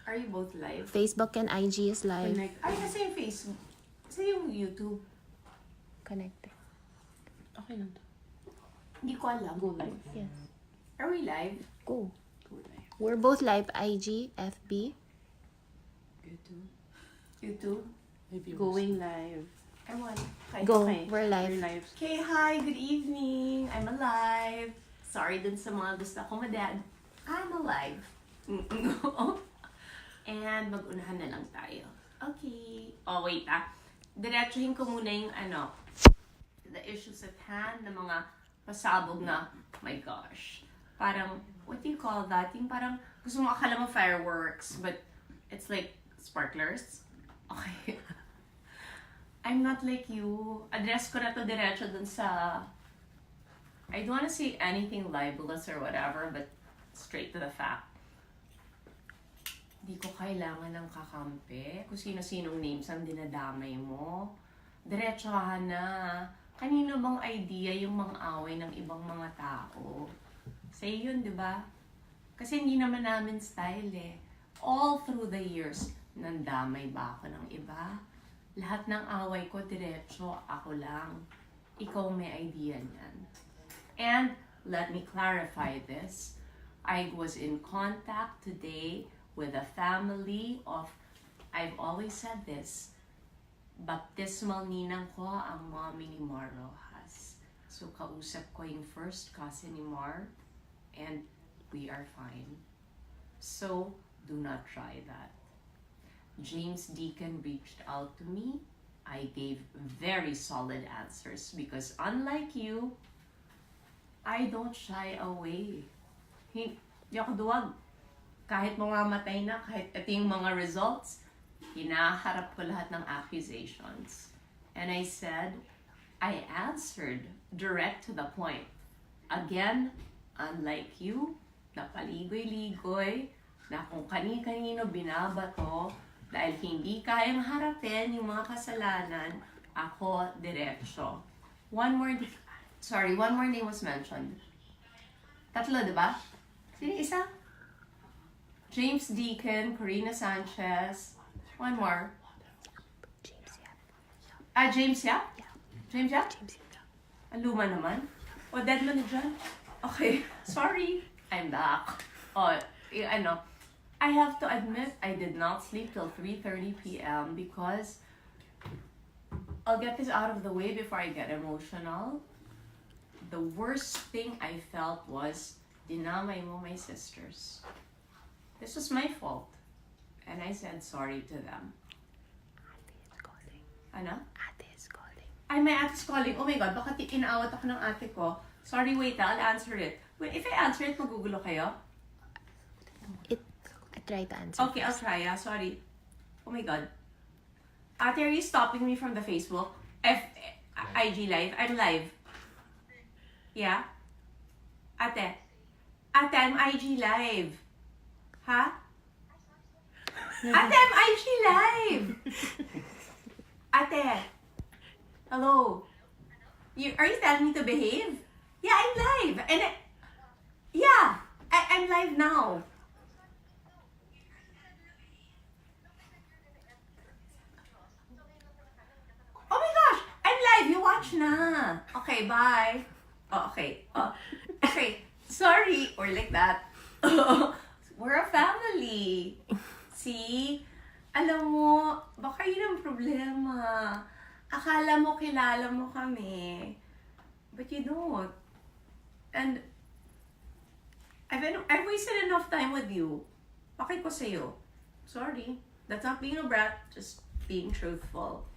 Are you both live? Facebook and IG is live. Connect. Ay, nasa yung Facebook. Nasa yung YouTube. Connected. Okay lang to. Hindi ko alam. Go live. Yes. Are we live? Go. Go live. We're both live. IG, FB. YouTube. YouTube. Maybe Going live. Ewan. Okay, Go. okay. We're live. We're live. Okay, hi. Good evening. I'm alive. Sorry dun sa mga gusto ko madad. I'm alive. And mag-unahan na lang tayo. Okay. Oh, wait Diretsuhin ko muna yung the issues at hand, na mga pasabog na, oh my gosh. Parang, what do you call that? Yung parang, gusto mo akala mo fireworks, but it's like sparklers. Okay. I'm not like you. Address ko na to diretso dun sa, I don't wanna say anything libelous or whatever, but straight to the fact. Di ko kailangan ng kakampi. Kung sino-sinong names ang dinadamay mo. Diretsahan na. Kanino bang idea yung mga away ng ibang mga tao? Sa'yo yun, di ba? Kasi hindi naman namin style eh. All through the years, nandamay ba ako ng iba? Lahat ng away ko, diretso, ako lang. Ikaw may idea niyan. And, let me clarify this. I was in contact today with a family of, I've always said this, baptismal ninang ko ang mommy ni Mar Rojas. So, kausap ko yung first cousin ni Mar, and we are fine. So, do not try that. James Deacon reached out to me. I gave very solid answers because unlike you, I don't shy away. Hindi ako duwag. Kahit mamamatay na, kahit ito yung mga results, hinaharap ko lahat ng accusations. And I said, I answered direct to the point. Again, unlike you, na paligoy-ligoy, na kung kani-kanino binabato, dahil hindi kayang harapin yung mga kasalanan, ako diretsyo. One more name was mentioned. Tatlo, diba? Sino isa? James Deacon, Corina Sanchez, one more. James Yap? James Yap? Ang luma naman. O, dead mo na dyan? Okay, sorry. I'm back. I have to admit, I did not sleep till 3:30 p.m. because I'll get this out of the way before I get emotional. The worst thing I felt was, dinamay mo my sisters. This was my fault. And I said sorry to them. Ate is calling. Ano? Ate is calling. Ay, my ate's calling. Oh my God, baka inaawat ako ng ate ko. Sorry, wait, I'll answer it. Wait, if I answer it, magugulo kayo? I try to answer. Okay, I'll try. Sorry. Oh my God. Ate, are you stopping me from the Facebook? IG live? I'm live. Yeah? Ate, I'm IG live. Ha? Ate, I'm IG live! Ate, hello? Are you telling me to behave? Yeah, I'm live. And I'm live now. Oh my gosh, I'm live. You watch na. Okay, bye. Oh, okay. Okay. Sorry. Or like that. We're a family. See? Alam mo, baka yun ang problema. Akala mo kilala mo kami. But you don't. And I've wasted enough time with you. Bakit ko sa'yo? Sorry. That's not being a brat. Just being truthful.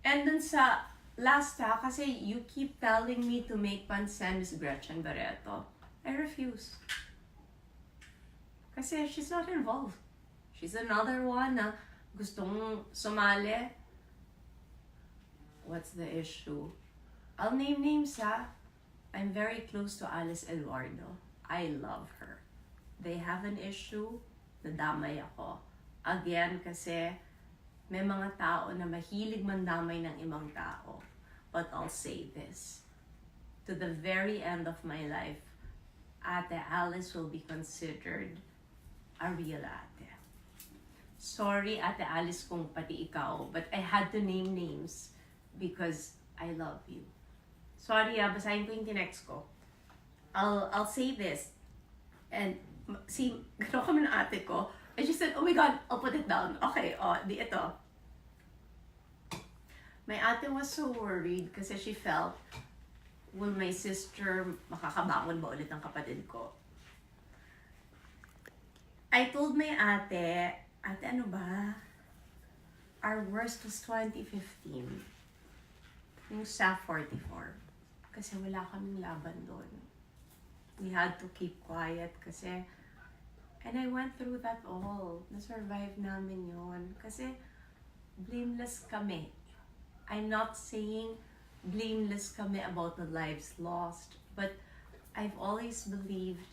And dun sa last kasi you keep telling me to make pansin Miss Gretchen Barreto. I refuse. Kasi she's not involved. She's another one na gustong sumali. What's the issue? I'll name names I'm very close to Alice Eduardo. I love her. They have an issue, nadamay ako. Again, kasi may mga tao na mahilig mandamay ng ibang tao. But I'll say this. To the very end of my life, Ate Alice will be considered a real ate. Sorry, Ate Alice, kung pati ikaw, but I had to name names because I love you. Sorry, basahin ko yung tinext ko. I'll say this. And, see, gano'n kami ng ate ko. And she said, oh my God, I'll put it down. Okay, ito. My ate was so worried kasi she felt, will my sister makakabangon ba ulit ang kapatid ko? I told my ate, ano ba? Our worst was 2015. Yung SAF 44. Kasi wala kaming laban doon. We had to keep quiet kasi, and I went through that all. Na-survive namin yon. Kasi blameless kami. I'm not saying blameless kami about the lives lost, but I've always believed,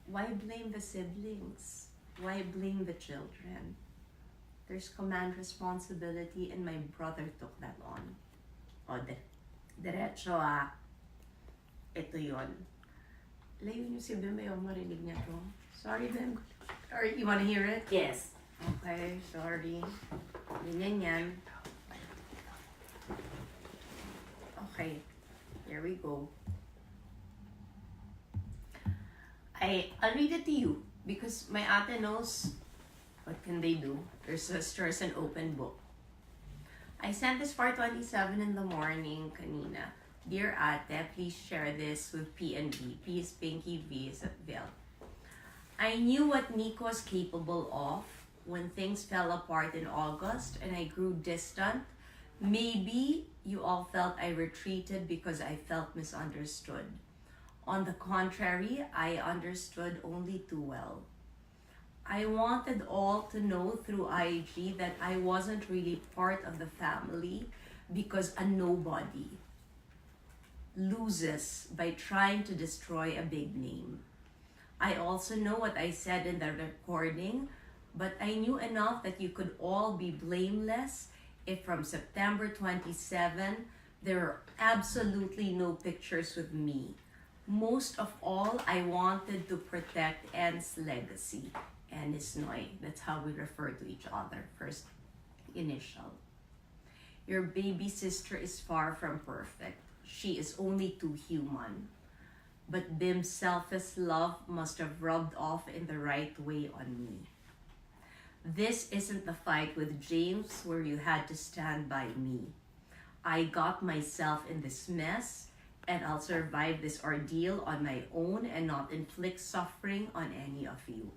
why blame the siblings? Why blame the children? There's command responsibility and my brother took that on. Diretso ito yon. Layo niyo si Bim, ayaw marinig niya to. Sorry, Bim. Or you wanna hear it? Yes. Okay, sorry. Ganyan yan. Okay, here we go. I'll read it to you because my ate knows what can they do. Their sister is an open book. I sent this 4:27 in the morning kanina. Dear ate, please share this with P and V. P is Pinky, V is Vel. I knew what Nicko was capable of when things fell apart in August and I grew distant. Maybe you all felt I retreated because I felt misunderstood. On the contrary, I understood only too well. I wanted all to know through IG that I wasn't really part of the family because a nobody loses by trying to destroy a big name. I also know what I said in the recording, but I knew enough that you could all be blameless if from September 27, there are absolutely no pictures with me. Most of all, I wanted to protect Anne's legacy. Anne is Noy. That's how we refer to each other, first initial. Your baby sister is far from perfect. She is only too human. But Bim's selfless love must have rubbed off in the right way on me. This isn't the fight with James where you had to stand by me. I got myself in this mess, and I'll survive this ordeal on my own and not inflict suffering on any of you.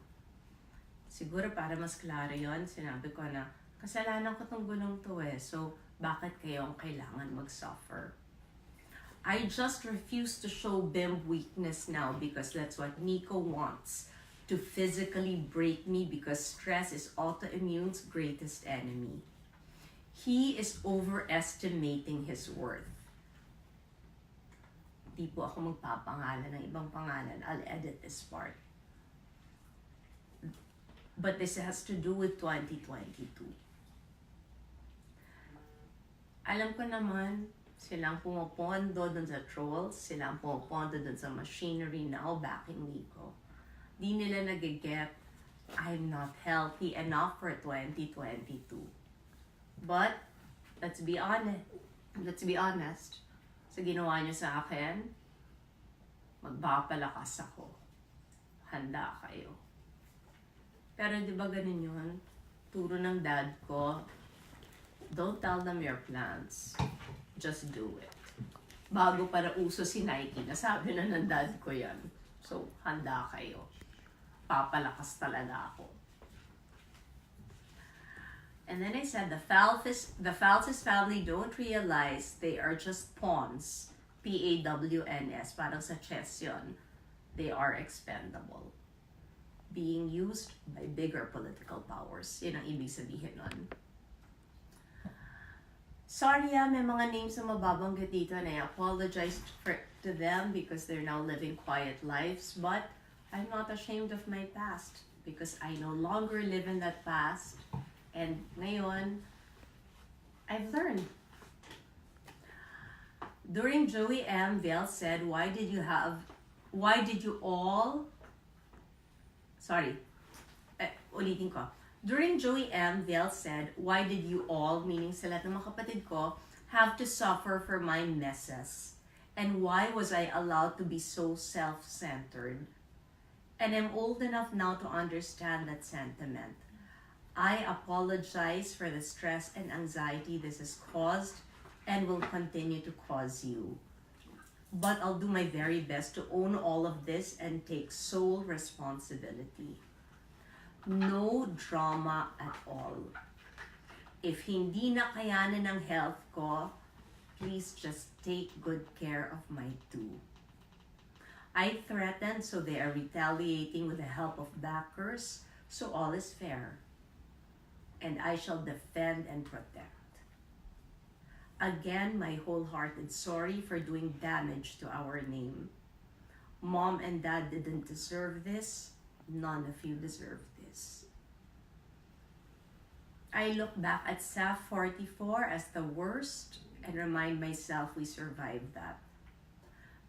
Siguro para mas klaro yon, sinabi ko na, kasalanan ko tong gulong to so bakit kayo ang kailangan mag-suffer? I just refuse to show Bim weakness now because that's what Nicko wants, to physically break me because stress is autoimmune's greatest enemy. He is overestimating his worth. Di po ako magpapangalan ng ibang pangalan. I'll edit this part. But this has to do with 2022. Alam ko naman, silang pumapondo dun sa trolls, silang pumapondo dun sa machinery now backing Nicko. Di nila nag-get, I'm not healthy enough for 2022. But, let's be honest, sa ginawa niyo sa akin, magpapalakas ako. Handa kayo. Pero di ba ganun yun? Turo ng dad ko, don't tell them your plans. Just do it. Bago para uso si Nike, nasabi na ng dad ko yan. So, handa kayo. Papalakas talaga ako. And then I said, the Falcis family don't realize they are just pawns. P-A-W-N-S. Parang sa chess yun. They are expendable. Being used by bigger political powers. Yun ang ibig sabihin nun. Sorry may mga names na mababanggit dito and I apologize to them because they're now living quiet lives. But I'm not ashamed of my past because I no longer live in that past. And ngayon, I've learned. During Joey M, Vel said, why did you all, Ulitin ko. During Joey M, Vel said, "Why did you all," meaning sa lahat ng mga kapatid ko, "have to suffer for my messes? And why was I allowed to be so self-centered? And I'm old enough now to understand that sentiment. I apologize for the stress and anxiety this has caused and will continue to cause you. But I'll do my very best to own all of this and take sole responsibility. No drama at all. If hindi na kayanan ng health ko, please just take good care of my two. I threatened, so they are retaliating with the help of backers, so all is fair. And I shall defend and protect. Again, my wholehearted sorry for doing damage to our name. Mom and Dad didn't deserve this. None of you deserve this." I look back at SAF 44 as the worst and remind myself we survived that.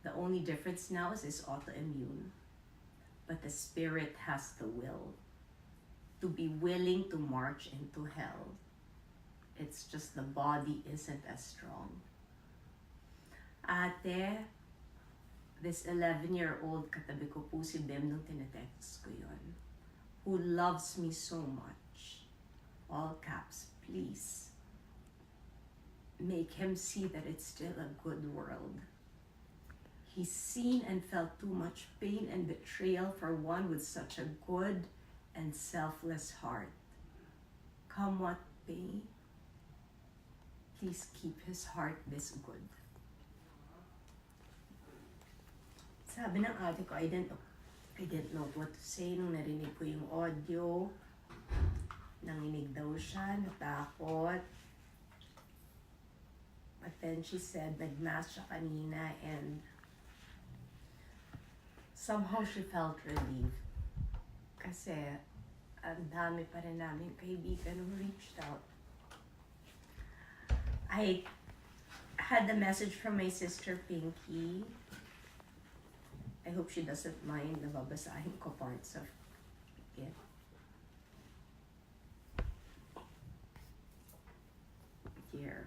The only difference now is autoimmune. But the spirit has the will to be willing to march into hell. It's just the body isn't as strong. Ate, this 11-year-old, katabi ko po si Bim nung tinetext ko yun, who loves me so much. All caps, please. Make him see that it's still a good world. He's seen and felt too much pain and betrayal for one with such a good and selfless heart. Come what may, please keep his heart this good. Sabi ng ate ko, I didn't know what to say nung narinig ko yung audio. Nanginig daw siya, natakot. But then she said, nag-mass siya kanina and somehow she felt relieved. Kasi ang dami pa rin namin kaibigan who reached out. I had a message from my sister Pinky. I hope she doesn't mind na babasahin ko parts of it. Here.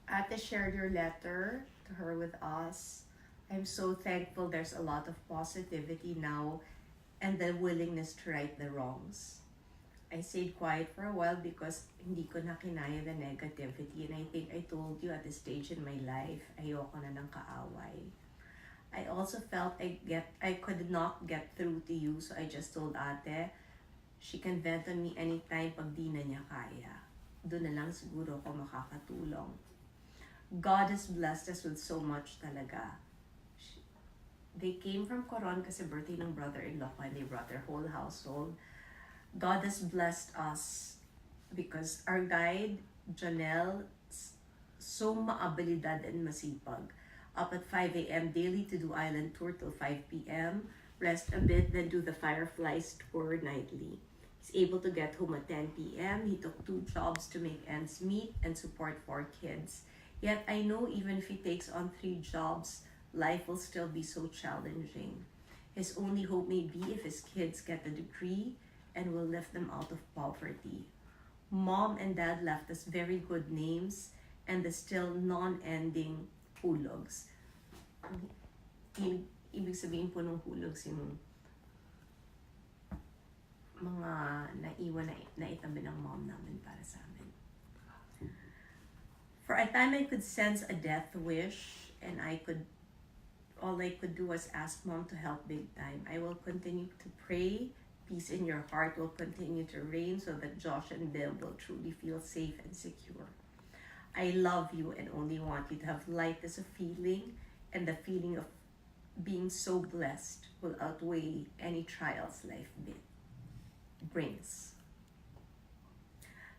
Ate shared your letter to her with us. I'm so thankful there's a lot of positivity now and the willingness to right the wrongs. I stayed quiet for a while because hindi ko na kinaya the negativity, and I think I told you at this stage in my life, ayoko na ng kaaway. I also felt I could not get through to you, so I just told ate, she can vent on me anytime pag di na niya kaya. Doon na lang siguro ako makakatulong. God has blessed us with so much talaga. They came from Coron kasi birthday ng brother-in-law ko and they brought their whole household. God has blessed us because our guide, Janelle, so maabilidad and masipag. Up at 5 a.m. daily to do island tour till 5 p.m. Rest a bit, then do the Fireflies tour nightly. He's able to get home at 10 p.m. He took 2 jobs to make ends meet and support 4 kids. Yet I know even if he takes on 3 jobs, life will still be so challenging. His only hope may be if his kids get a degree and will lift them out of poverty. Mom and Dad left us very good names and the still non-ending hulugs. Ibig sabihin po ng hulugs yung mga naiwan na itabi ng mom namin para sa amin. For a time I could sense a death wish and all I could do was ask Mom to help big time. I will continue to pray. Peace in your heart will continue to reign so that Josh and Bill will truly feel safe and secure. I love you and only want you to have light as a feeling, and the feeling of being so blessed will outweigh any trials life brings.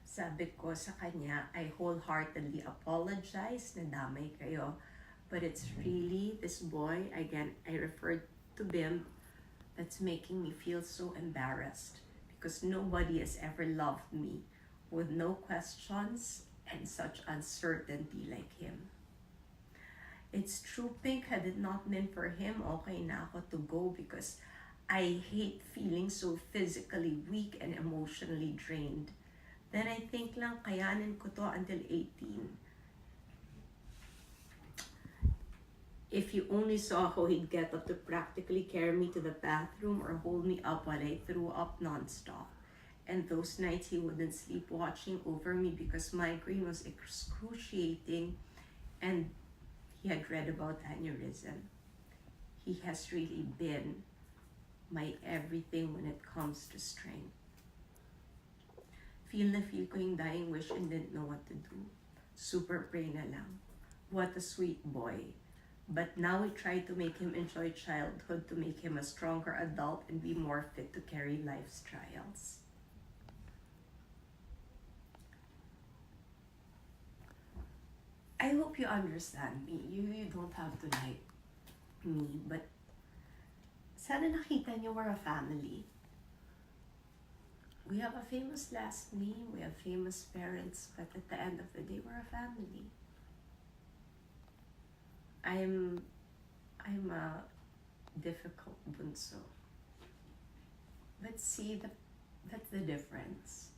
Sabi ko sa kanya, I wholeheartedly apologize na damay kayo. But it's really this boy, again, I referred to Bim, that's making me feel so embarrassed because nobody has ever loved me with no questions and such uncertainty like him. It's true, Pink, had it not been for him, okay na ako to go because I hate feeling so physically weak and emotionally drained. Then I think lang, kayanin ko to until 18. If you only saw how he'd get up to practically carry me to the bathroom or hold me up while I threw up nonstop. And those nights he wouldn't sleep watching over me because migraine was excruciating and he had read about aneurysm. He has really been my everything when it comes to strength. Feel ko yung dying wish and didn't know what to do. Super pray na lang. What a sweet boy. But now we try to make him enjoy childhood, to make him a stronger adult and be more fit to carry life's trials. I hope you understand me. You don't have to like me, but sana nakita niyo we're a family. We have a famous last name, we have famous parents, but at the end of the day, we're a family. I'm a difficult bunso. But see, that's the difference.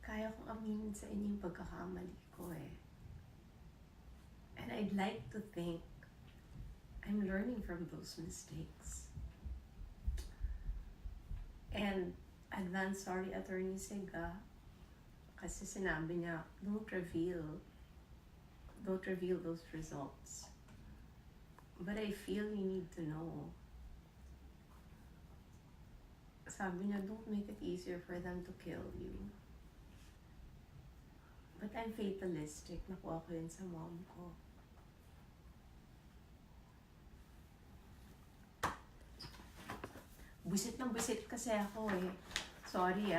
Kaya kong aminin sa inyo yung pagkakamali ko eh. And I'd like to think I'm learning from those mistakes. And advance sorry, Attorney Sega, kasi sinabi niya, don't reveal those results. But I feel you need to know. Sabi niya, don't make it easier for them to kill you. But I'm fatalistic. Nakuha ko yun sa mom ko. Busit ng busit kasi ako eh. Sorry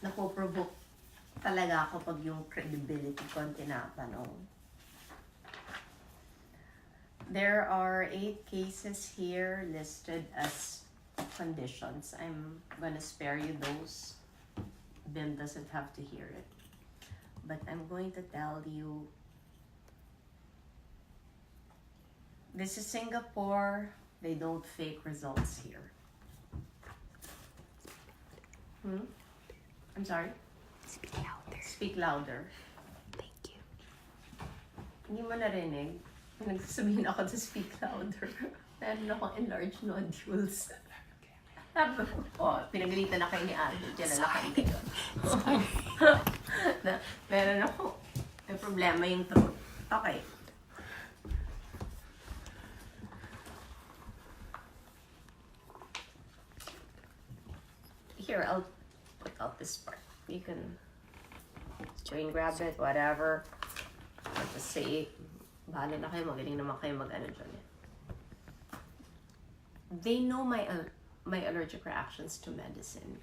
napoprovoke talaga ako pag yung credibility ko ang tinatanong. There are 8 cases here listed as conditions. I'm gonna spare you those. Bim doesn't have to hear it. But I'm going to tell you, this is Singapore. They don't fake results here. I'm sorry? Speak louder. Speak louder. Thank you. Hindi mo narinig. Nagsasabihin ako to speak louder. Meron akong enlarged nodules. Pinagalitan na kayo ni Ate. Diyan na nakanta yun. Meron ako. May problema yung throat. Okay. Here, I'll put out this part. You can screen grab it, whatever. Or just say, bahala na kayo, magaling naman kayo mag-ano dyan. They know my allergic reactions to medicine.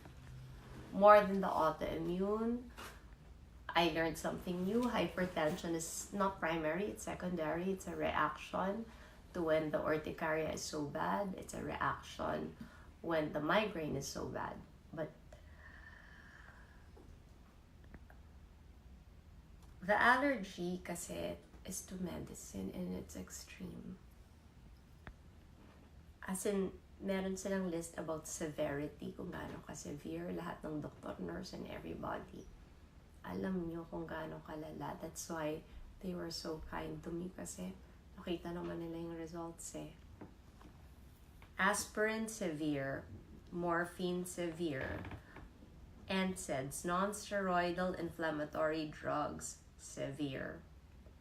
More than the autoimmune, I learned something new. Hypertension is not primary, it's secondary. It's a reaction to when the urticaria is so bad. It's a reaction when the migraine is so bad. But the allergy kasi is to medicine and it's extreme. As in, meron silang list about severity, kung gaano ka-severe, lahat ng doctor, nurse, and everybody. Alam nyo kung gaano kalala. That's why they were so kind to me kasi nakita naman nila yung results eh. Aspirin, severe. Morphine, severe. NSAIDs, non-steroidal inflammatory drugs, severe.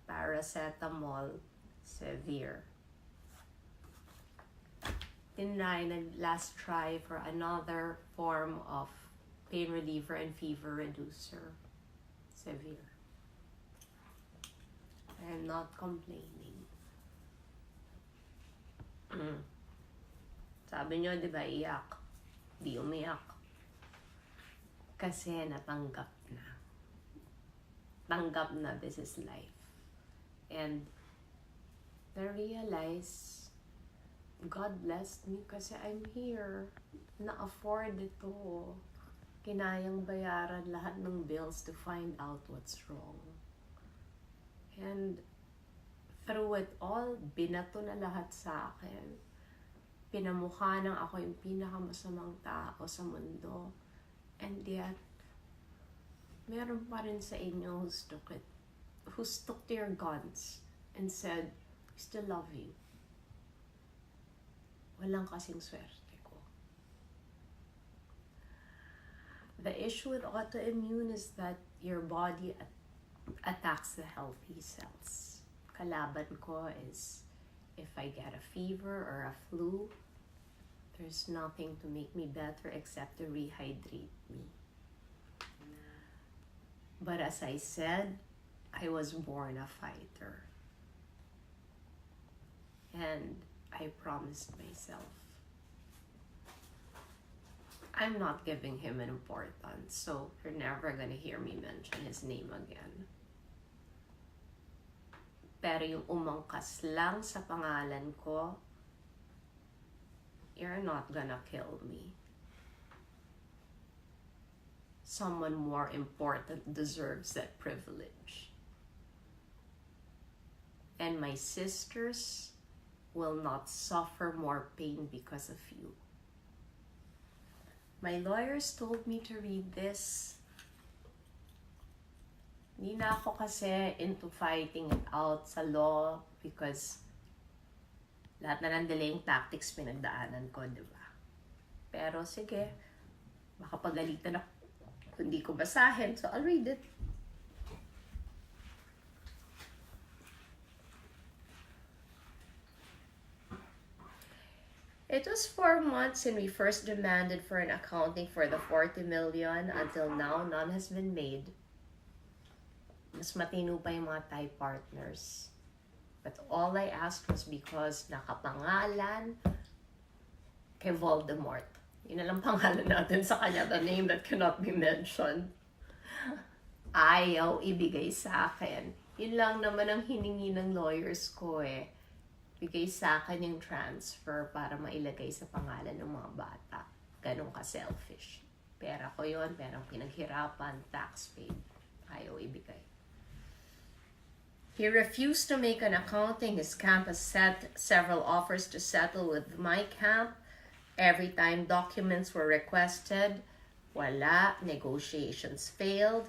Paracetamol, severe. Tinry, last try for another form of pain reliever and fever reducer, severe. I'm not complaining. Sabi nyo, di ba, iyak? Di umiyak. Kasi natanggap na. Tanggap na this is life. And I realize, God blessed me kasi I'm here. Na-afford ito. Kinayang bayaran lahat ng bills to find out what's wrong. And through it all, binato na lahat sa akin. pinamukha ng ako yung pinakamasamang tao sa mundo. And yet, meron pa rin sa inyo who stuck to your guns and said, "We still love you." Walang kasing swerte ko. The issue with autoimmune is that your body attacks the healthy cells. Kalaban ko is if I get a fever or a flu, there's nothing to make me better except to rehydrate me. But as I said, I was born a fighter. And I promised myself, I'm not giving him an importance, so you're never gonna hear me mention his name again. Pero yung umangkas lang sa pangalan ko, you're not gonna kill me. Someone more important deserves that privilege. And my sisters will not suffer more pain because of you. My lawyers told me to read this. Hindi na ako kasi into fighting it out sa law because lahat na ng delaying tactics pinagdaanan ko, di ba? Pero sige, baka pagalitan ako kung hindi ko basahin, so I'll read it. It was 4 months since we first demanded for an accounting for the 40 million. Until now, none has been made. Mas matino pa yung mga Thai partners. But all I asked was because nakapangalan kay Voldemort. Yun na lang pangalan natin sa kanya, the name that cannot be mentioned. Ayaw ibigay sa akin. Yun lang naman ang hiningi ng lawyers ko eh. Bigay sa akin yung transfer para mailagay sa pangalan ng mga bata. Ganun ka selfish. Pera ko yun, perang pinaghirapan, tax paid. Ayaw ibigay. He refused to make an accounting. His camp has set several offers to settle with my camp. Every time documents were requested, wala, negotiations failed.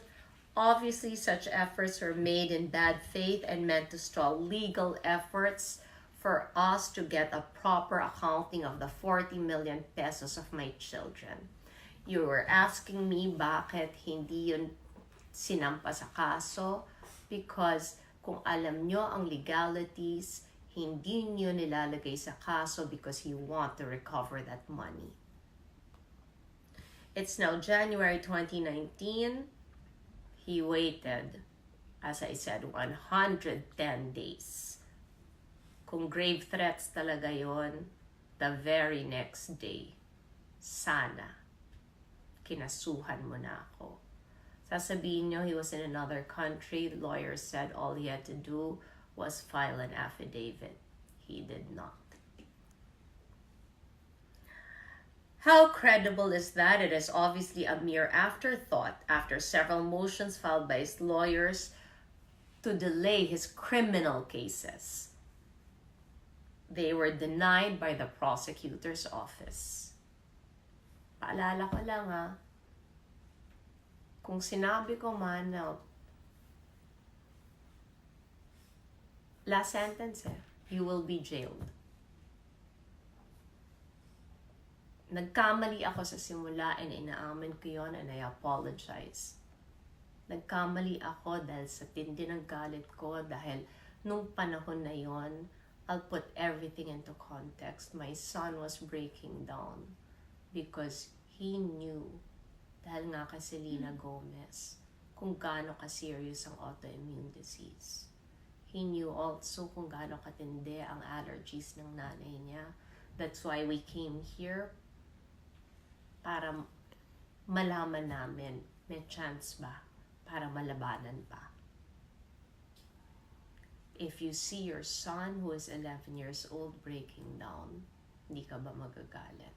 Obviously, such efforts were made in bad faith and meant to stall legal efforts for us to get a proper accounting of the 40 million pesos of my children. You were asking me bakit hindi yun sinampa sa kaso because kung alam nyo ang legalities, hindi nyo nilalagay sa kaso because you want to recover that money. It's now January 2019. He waited, as I said, 110 days. Kung grave threats talaga yon, the very next day, sana, kinasuhan mo na ako. Sasabihin nyo, he was in another country. The lawyer said all he had to do was file an affidavit. He did not. How credible is that? It is obviously a mere afterthought after several motions filed by his lawyers to delay his criminal cases. They were denied by the prosecutor's office. Paalala ko lang kung sinabi ko man na last sentence you will be jailed. Nagkamali ako sa simula and inaamin ko yon and I apologize. Nagkamali ako dahil sa tindi ng galit ko dahil nung panahon na yon, I'll put everything into context. My son was breaking down because he knew, dahil nga kay Selena Gomez, kung gaano ka-serious ang autoimmune disease. He knew also kung gaano katindi ang allergies ng nanay niya. That's why we came here para malaman namin may chance ba para malabanan pa. If you see your son who is 11 years old breaking down, hindi ka ba magagalit?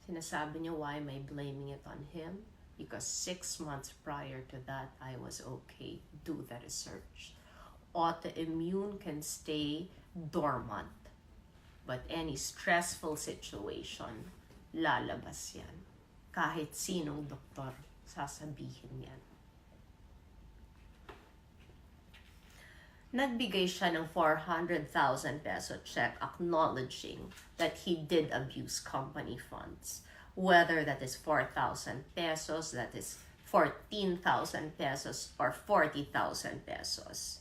Sinasabi niyo, why am I blaming it on him? Because 6 months prior to that, I was okay. Do the research. Autoimmune can stay dormant. But any stressful situation, lalabas yan. Kahit sinong doktor, sasabihin yan. Nagbigay siya ng 400,000 peso check acknowledging that he did abuse company funds. Whether that is 4,000 pesos, that is 14,000 pesos, or 40,000 pesos.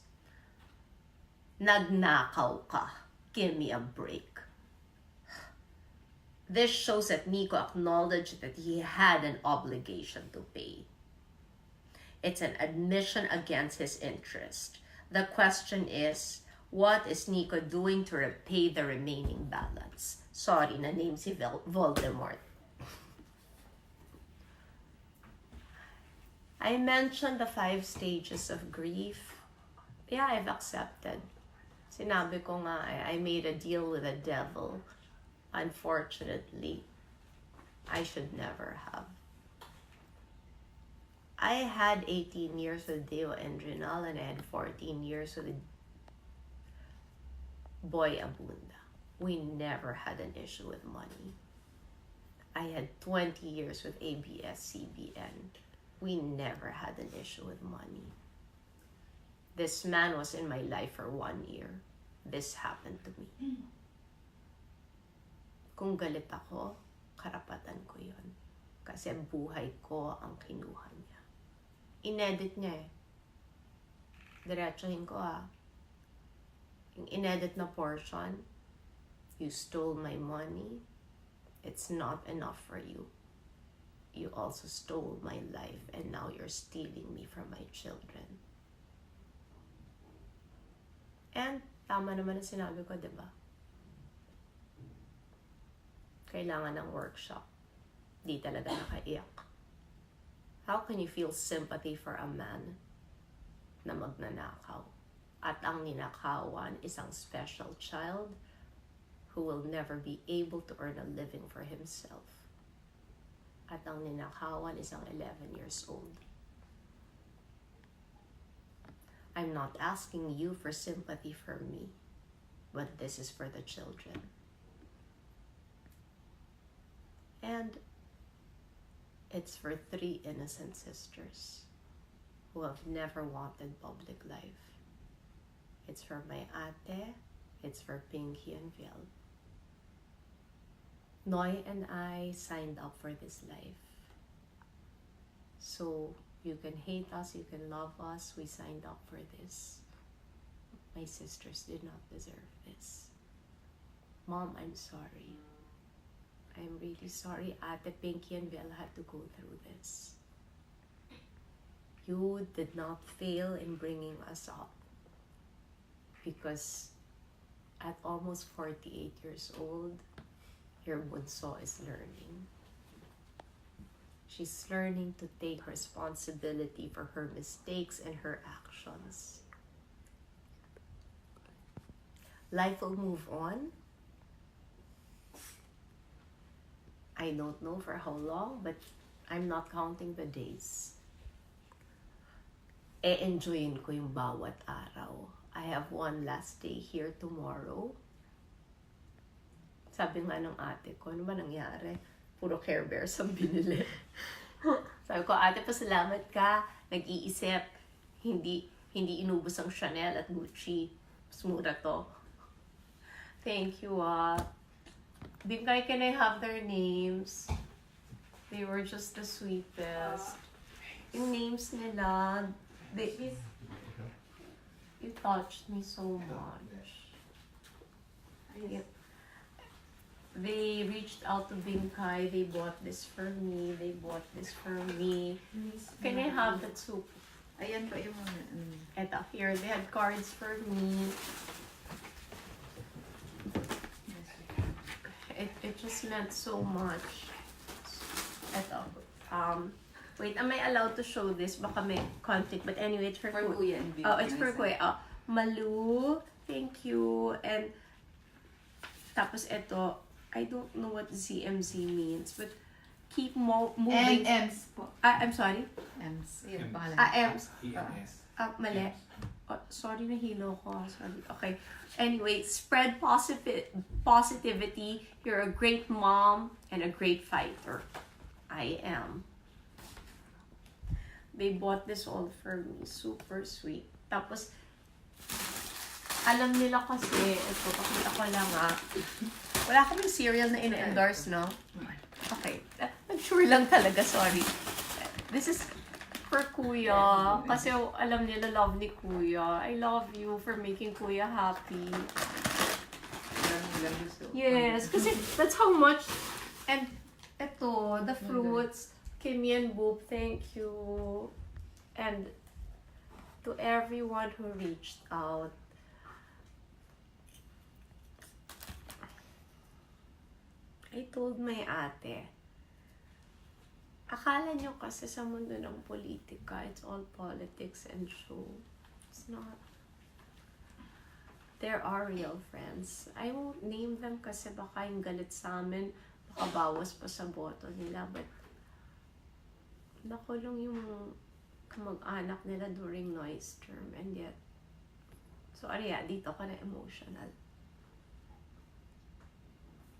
Nagnakaw ka. Give me a break. This shows that Nicko acknowledged that he had an obligation to pay. It's an admission against his interest. The question is, what is Nicko doing to repay the remaining balance? Sorry, na-name si Voldemort. I mentioned the 5 stages of grief. Yeah, I've accepted. Sinabi ko nga, I made a deal with the devil. Unfortunately, I should never have. I had 18 years with Deo and Rinal, and I had 14 years with Boy Abunda. We never had an issue with money. I had 20 years with ABS-CBN. We never had an issue with money. This man was in my life for 1 year. This happened to me. Kung galit ako, karapatan ko yun. Kasi buhay ko ang kinuha niya. Inedit niya eh. Diretsahin ko Yung inedit na portion, you stole my money. It's not enough for you. You also stole my life, and now you're stealing me from my children. And tama naman ang sinabi ko, diba? Kailangan ng workshop. Di talaga nakaiyak. How can you feel sympathy for a man na magnanakaw? At ang ninakawan is ang special child who will never be able to earn a living for himself. At ang ninakawan is ang 11 years old. I'm not asking you for sympathy for me, but this is for the children. And it's for 3 innocent sisters who have never wanted public life. It's for my ate, it's for Pinky and Viel. Noy and I signed up for this life. So, you can hate us, you can love us, we signed up for this. My sisters did not deserve this. Mom, I'm sorry. I'm really sorry. Ate Pinky and Belle had to go through this. You did not fail in bringing us up. Because at almost 48 years old, your bunso is learning. She's learning to take responsibility for her mistakes and her actions. Life will move on. I don't know for how long, but I'm not counting the days. E-enjoyin ko yung bawat araw. I have one last day here tomorrow. Sabi nga ng ate ko, ano ba nangyari? Puro Care Bears ang binili. Sabi ko, ate, pasalamat ka. Nag-iisip. Hindi inubos ang Chanel at Gucci. Mas mura to. Thank you, Bingkay, can I have their names? They were just the sweetest. Yung names nila, you touched me so much. Yeah. They reached out to Bingkay. They bought this for me. They bought this for me. Can I have that soup? Ayan pa yung mga... Eto, here. They had cards for me. It just meant so much. Eto. Wait, am I allowed to show this? Baka may conflict. But anyway, it's for Kuya. Oh, it's for Kuya. Oh, Malu. Thank you. And tapos eto, I don't know what ZMZ means, but keep moving. And Ems po. I'm sorry? Ems. Yun, Ems. pangalan. Ems. EMS. Mali. Sorry, nahilo ko. Sorry. Okay. Anyway, spread positivity. You're a great mom and a great fighter. I am. They bought this all for me. Super sweet. Tapos, alam nila kasi, ito, pakita ko lang wala kaming cereal na in-endorse, no? Okay. Sure lang talaga, sorry. This is for Kuya. Kasi alam nila love ni Kuya. I love you for making Kuya happy. Yes, kasi that's how much. And ito, the fruits, Kimmy and Boop, thank you. And to everyone who reached out. I told my ate, akala nyo kasi sa mundo ng politika, it's all politics and show. It's not. There are real friends. I won't name them kasi baka yung galit sa amin, baka bawas pa sa boto nila, but nakulong yung kamag-anak nila during noise term, and yet, so dito ka na emotional.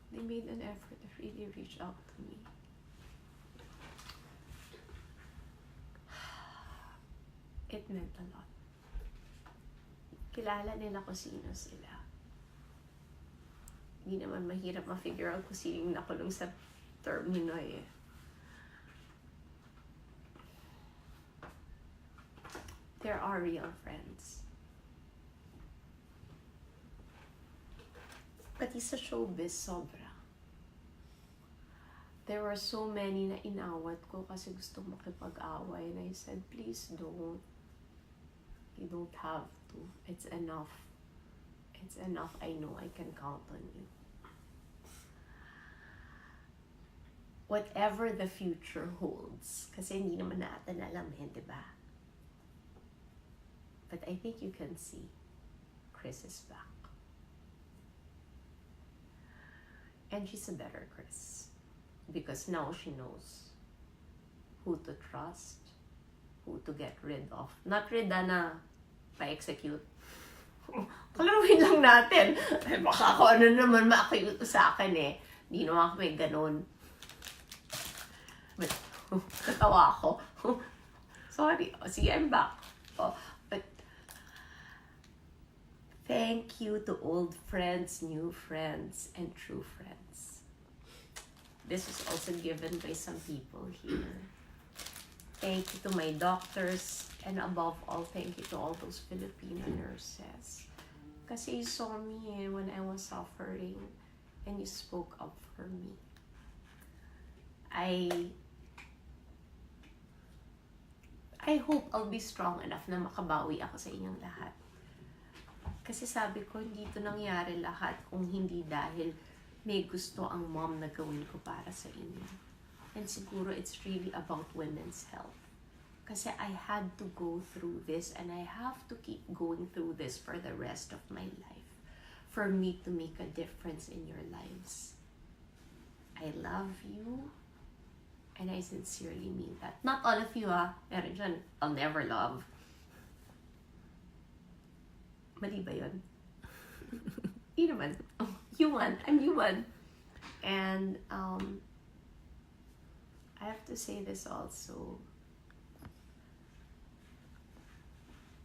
They made an effort to really reach out to me. It meant a lot. Kilala nila kung sino sila. Hindi naman mahirap ma-figure out kung sino yung nakulong sa term ni Noy eh. There are real friends. Pati sa showbiz, sobra. There were so many na inawat ko kasi gusto makipag-away. And I said, please don't. You don't have to. It's enough. It's enough. I know I can count on you. Whatever the future holds. Kasi hindi naman natin alam di ba? But I think you can see Kris is back. And she's a better Kris. Because now she knows who to trust, who to get rid of. Not rid na pa-execute. Kalaruin lang natin. Eh, baka ako ano naman ma-acute sa akin eh. Hindi naman ako may ganun. But, natawa ako. Sorry. Sige, I'm back. But, thank you to old friends, new friends, and true friends. This was also given by some people here. Thank you to my doctors, and above all, thank you to all those Filipino nurses. Kasi you saw me when I was suffering, and you spoke up for me. I hope I'll be strong enough na makabawi ako sa inyong lahat. Kasi sabi ko, hindi ito nangyari lahat kung hindi dahil may gusto ang mom na gawin ko para sa inyo. And siguro it's really about women's health. Kasi I had to go through this and I have to keep going through this for the rest of my life. For me to make a difference in your lives. I love you. And I sincerely mean that. Not all of you meron dyan, I'll never love. Mali ba yun? Hindi naman. Oh, human. I'm human. And I have to say this also.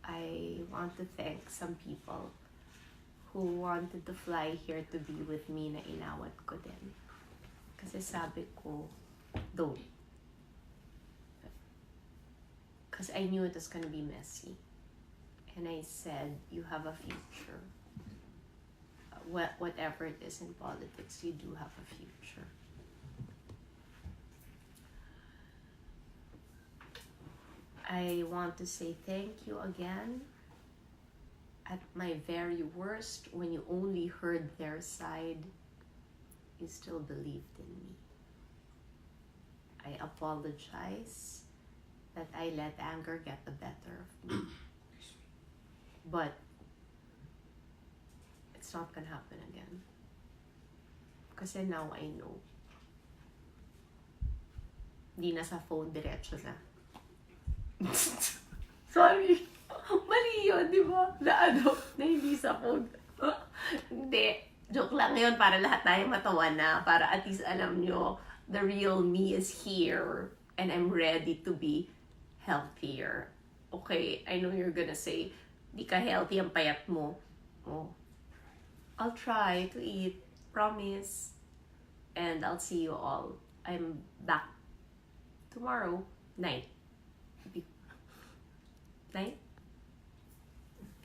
I want to thank some people who wanted to fly here to be with me na inawat ko din. Kasi sabi ko, don't. Because I knew it was gonna be messy. And I said, you have a future. Whatever it is in politics, you do have a future. I want to say thank you again. At my very worst, when you only heard their side, you still believed in me. I apologize that I let anger get the better of me. But it's not gonna happen again. Kasi now I know. Di na sa phone, diretso na. Sorry. Mali funny yun, di ba? Na hindi sa phone. Hindi. Joke lang yun para lahat tayo matawa na. Para at least alam nyo, the real me is here. And I'm ready to be healthier. Okay, I know you're gonna say, di ka healthy ang payat mo. Oh. I'll try to eat. Promise. And I'll see you all. I'm back tomorrow night. Night?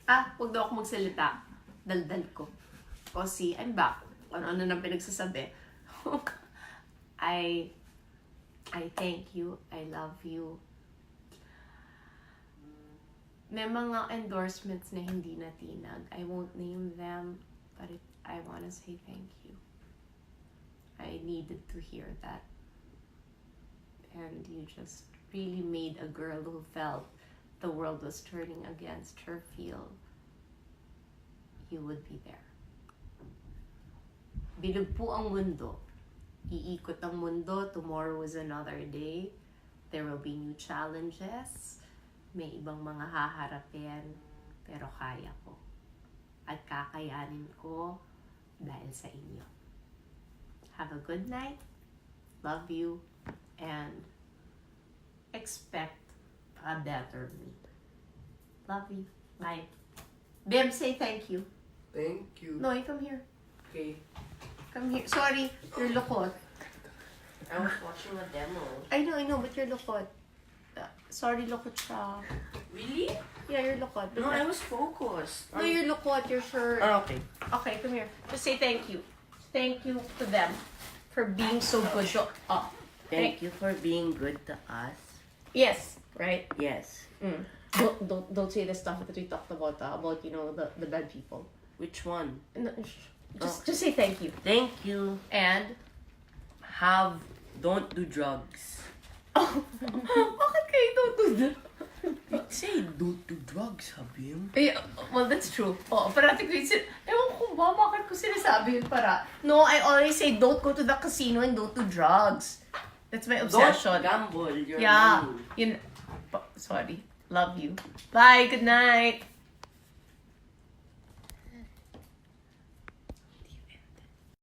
Huwag daw ako magsalita. Daldal ko. Kasi I'm back. Ano nang pinagsasabi. I thank you. I love you. May mga endorsements na hindi natinag. I won't name them, but I wanna say thank you. I needed to hear that. And you just really made a girl who felt the world was turning against her feel you would be there. Bilog po ang mundo. Iikot ang mundo. Tomorrow is another day. There will be new challenges. May ibang mga haharapin. Pero kaya ko. At kakayanin ko dahil sa inyo. Have a good night. Love you. And expect a better me. Love you. Bye. Bim, say thank you. Thank you. No, you come here. Okay. Come here. Sorry, you're lukot. I was watching a demo. I know, but you're lukot. Sorry, lukot siya. Really? Yeah, you're lukot. No, I was focused. No, you're lukot. You're sure. Oh, okay. Okay, come here. Just say thank you. Thank you to them for being so good to us. Thank you for being good to us. Yes, right? Yes. Don't say the stuff that we talked about you know, the bad people. Which one? No, just say thank you. Thank you. And Don't do drugs. bakit kayo don't do that? Say don't do drugs, Habim. Well, that's true. Parati ko yung ewan ko ba, bakit ko sinasabi yun para? No, I always say don't go to the casino and don't do drugs. That's my obsession. Don't gamble your Yeah. money. Sorry. Love you. Bye. Good night.